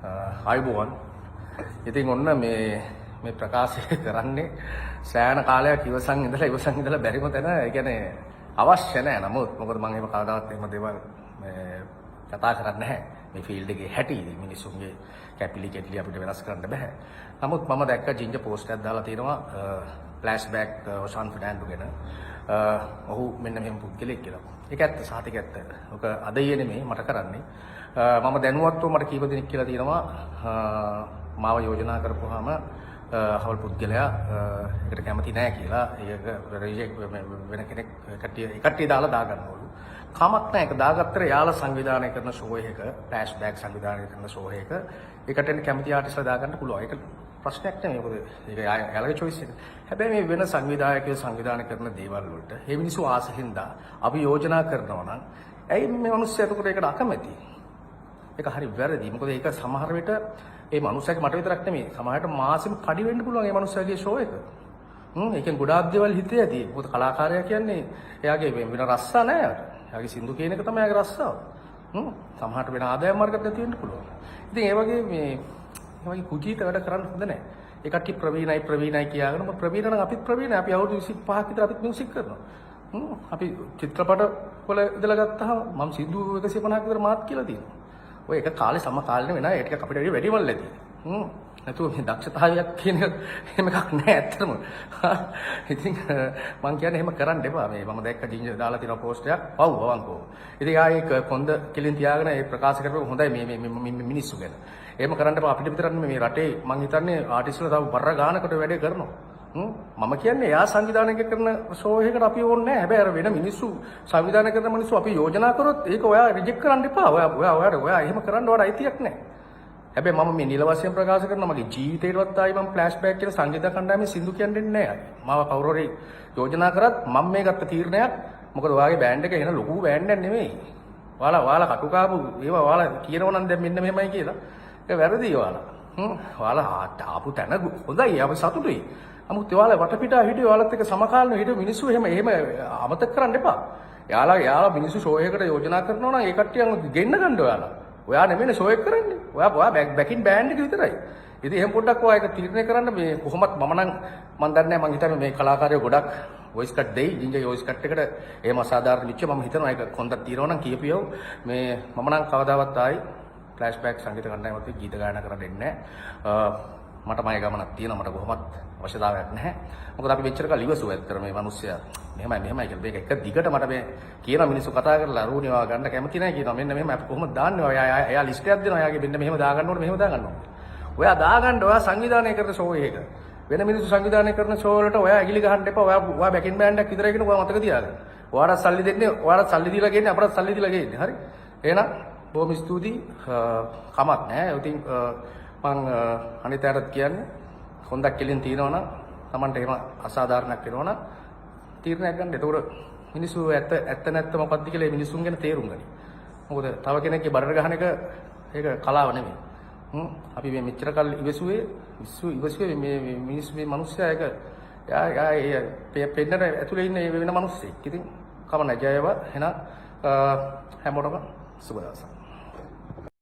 ආයුබෝවන්. ඉතින් ඔන්න මේ ප්‍රකාශය කරන්නේ සෑහෙන කාලයක් ඉවසන් ඉඳලා බැරිම තැන. ඒ කියන්නේ අවශ්‍ය නැහැ. නමුත් මොකද මම එහෙම කවදාවත් එහෙම දේවල් කතා කරන්නේ නැහැ. මේ ෆීල්ඩ් එකේ හැටි මිනිස්සුන්ගේ කැපිලි කෙටලි අපිට වෙනස් කරන්න බෑ. නමුත් මම දැක්ක ජින්ජර් පෝස්ට් එකක් දාලා තියෙනවා ෆ්ලෑෂ්බැක් ඔෂාන් ෆර්නැන්ඩෝ ගැන. ඔහු මෙන්න මෙහෙම පුද්ගලෙක් කියලා. ඒක ඇත්ත සාතික ඇත්ත. ඔක අද ඊයේ නෙමෙයි මට කරන්නේ. මම දැනුවත්ව මට කීප දෙනෙක් කියලා තියෙනවා මාව යෝජනා කරපුවාම හවල් පුද්ගලයා ඒකට කැමති නැහැ කියලා. ඒක රිජෙක්ට් වෙන කෙනෙක් කට්ටිය දාලා දාගන්නවලු. කමක් නැහැ. ඒක දාගත්තට යාලා සංවිධානය කරන ෂෝ එකක ෆ්ලෑෂ්බැක් සංවිධානය කරන ෂෝ එකක ඒකට එන්න කැමති ආටිස්ලා දාගන්න පුළුවන්. ඒක ප්‍රශ්නයක් නෙමෙයි. මොකද ඒක යාලගේ choice එක. හැබැයි මේ වෙන සංවිධායකයෝ සංවිධානය කරන දේවල් වලට මේ මිනිස්සු ආසෙහින්දා අපි යෝජනා කරනවා නම් ඇයි මේ මිනිස්සු එතකොට ඒකට අකමැති? ඒක හරි වැරදි. මොකද ඒක සමහර විට ඒ මනුස්සයාගේ මට විතරක් නෙමෙයි සමහරට මාසෙම කඩි වෙන්න පුළුවන් ඒ මනුස්සයාගේ ෂෝ එක. ඒකෙන් ගොඩාක් දේවල් හිතේ ඇති. මොකද කලාකාරයා කියන්නේ එයාගේ වෙන රස්සා නැහැ යාට. එයාගේ සින්දු කියන එක තමයි එයාගේ රස්සාව. සමහරට වෙන ආදායම් මාර්ගයක් නැති වෙන්න පුළුවන්. ඉතින් ඒ වගේ කුජීත වැඩ කරන්න හොඳ නැහැ. ඒ කට්ටිය ප්‍රවීණයි කියාගෙන මම ප්‍රවීණ නම් අපිත් ප්‍රවීණයි. අපි අවුරුදු 25ක් විතර අපිත් මියුසික් කරනවා. අපි චිත්‍රපට වල ඉඳලා ගත්තාම මම සින්දු 150ක් විතර මාත් කියලා තියෙනවා. ඔය එක කාලේ සමකාලීන වෙනා ඒ ටික අපිට වැඩිවල් ඇති. නැතුව මේ දක්ෂතාවයක් කියන එහෙම එකක් නැහැ ඇත්තටම. ඉතින් මම කියන්නේ එහෙම කරන්න එපා. මම දැක්ක ජින්ජර් දාලා තියෙන පෝස්ට් එකක් පව් අවංකෝ. ඉතින් ආයේ කොන්ද කෙලින් තියාගෙන ඒ ප්‍රකාශ කරපුවා හොඳයි මේ මිනිස්සු ගැන. එහෙම කරන්න එපා. අපිට විතරක් නෙමෙයි මේ රටේ මං හිතන්නේ ආටිස්ට්ලා තව බර ගානකට වැඩේ කරනවා. මම කියන්නේ එයා සංවිධානය කරන ෂෝ එකකට අපි ඕනේ නැහැ. හැබැයි අර වෙන මිනිස්සු සංවිධානය කරන මිනිස්සු අපි යෝජනා කරොත් ඒක ඔයා රිජෙක්ට් කරන්න එපා. ඔයා එහෙම කරන්න ඔයාට අයිතියක් නැහැ. හැබැයි මම මේ නිල වශයෙන් ප්‍රකාශ කරනවා මගේ ජීවිතේටවත් ආයි මම ෆ්ලෑෂ්බැක් කියලා සංගීත කණ්ඩායමේ සින්දු කියන්නේ නැහැ. මාව කවුරු හරි යෝජනා කරත් මම මේ ගත්ත තීරණයක් මොකද ඔයාගේ බෑන්ඩ් එක එන ලොකු බෑන්ඩ් එකක් නෙමෙයි. ඔයාලා කටුකාපු ඒවා ඔයාලා කියනවා නම් දැන් මෙන්න මෙහෙමයි කියලා. ඒක වැරදි ඔයාලා. ඔයාලා ආපු තැන හොඳයි. අපි සතුටුයි. නමුත් ඔයාලා වටපිටා හිටිය ඔයාලත් එක්ක සමකාලීනව හිටිය මිනිස්සු එහෙම අමතක කරන්න එපා. යාලා මිනිස්සු ෂෝ එකකට යෝජනා කරනවා නම් ඒ කට්ටියන් ගෙන්න ගන්න ඔයාලා. ඔයා නෙමෙයි ෂෝ එක කරන්නේ. ඔයා බැකින් බෑන්ඩ් එක විතරයි. ඉතින් එහෙම පොඩ්ඩක් ඔයා ඒක තීරණය කරන්න මේ කොහොමත් මම දන්නේ නැහැ මං හිතන්නේ මේ කලාකාරයෝ ගොඩක් වොයිස් කට් දෙයි. ජින්ජර් වොයිස් කට් එකට එහෙම අසාධාරණ විච්ච මම හිතනවා ඒක කොන්දක් තියනවා නම් කියපියෝ මේ මම නම් කවදාවත් ආයි ෆ්ලෑෂ්බැක් සංගීත කණ්ඩායමත් ගීත ගායනා කරන්න දෙන්නේ නැහැ. මට මගේ ගමනක් තියෙනවා. මට කොහොමත් අවශ්‍යතාවයක් නැහැ. මොකද අපි මෙච්චර කල් ඉවසුවා ඇත්තට මේ මිනිස්සයා මෙහෙමයි කියලා. මේක එක දිගට මට මේ කියන මිනිස්සු කතා කරලා අරුණේ ඔයා ගන්න කැමති නැහැ කියනවා. මෙන්න මෙහෙම අපි කොහොමද දාන්නේ? එයා ලිස්ට් එකක් දෙනවා. එයාගේ මෙන්න මෙහෙම දාගන්න ඕනේ මෙහෙම දාගන්න ඕනේ. ඔයා දාගන්න ඔයා සංවිධානය කරන ෂෝ එකක. වෙන මිනිස්සු සංවිධානය කරන ෂෝ වලට ඔයා ඇගිලි ගහන්න එපා. ඔයා බැකින් බෑන්ඩ් එකක් විතරයි කියන ඔයා මතක තියාගන්න. ඔයාට සල්ලි දෙන්නේ ඔයාට සල්ලි දීලා ගේන්නේ අපරත් සල්ලි දීලා ගේන්නේ. හරි? එහෙනම් බොහොම ස්තුතියි. කමක් නැහැ. ඉතින් මං අනිතයටත් කියන්නේ හොඳක් කෙලින් තියනවා නම් Tamanට එහෙම අසාධාරණයක් වෙනවා නම් තීරණයක් ගන්න. ඒතකොට මිනිස්සු ඇත්ත නැත්ත මොකක්ද කියලා මිනිස්සුන් ගැන තේරුම් ගනි. මොකද තව කෙනෙක්ගේ බඩට ගහන එක ඒක කලාව නෙමෙයි. අපි මේ මෙච්චර කල් ඉවසුවේ මේ මිනිස්සු මේ මිනිස්සයා ඒක යා පෙන්නට ඇතුලේ ඉන්න වෙන මිනිස්සෙක්. ඉතින් කම නැහැ. ජයව එහෙනම් හැමෝටම සුබ දවසක්.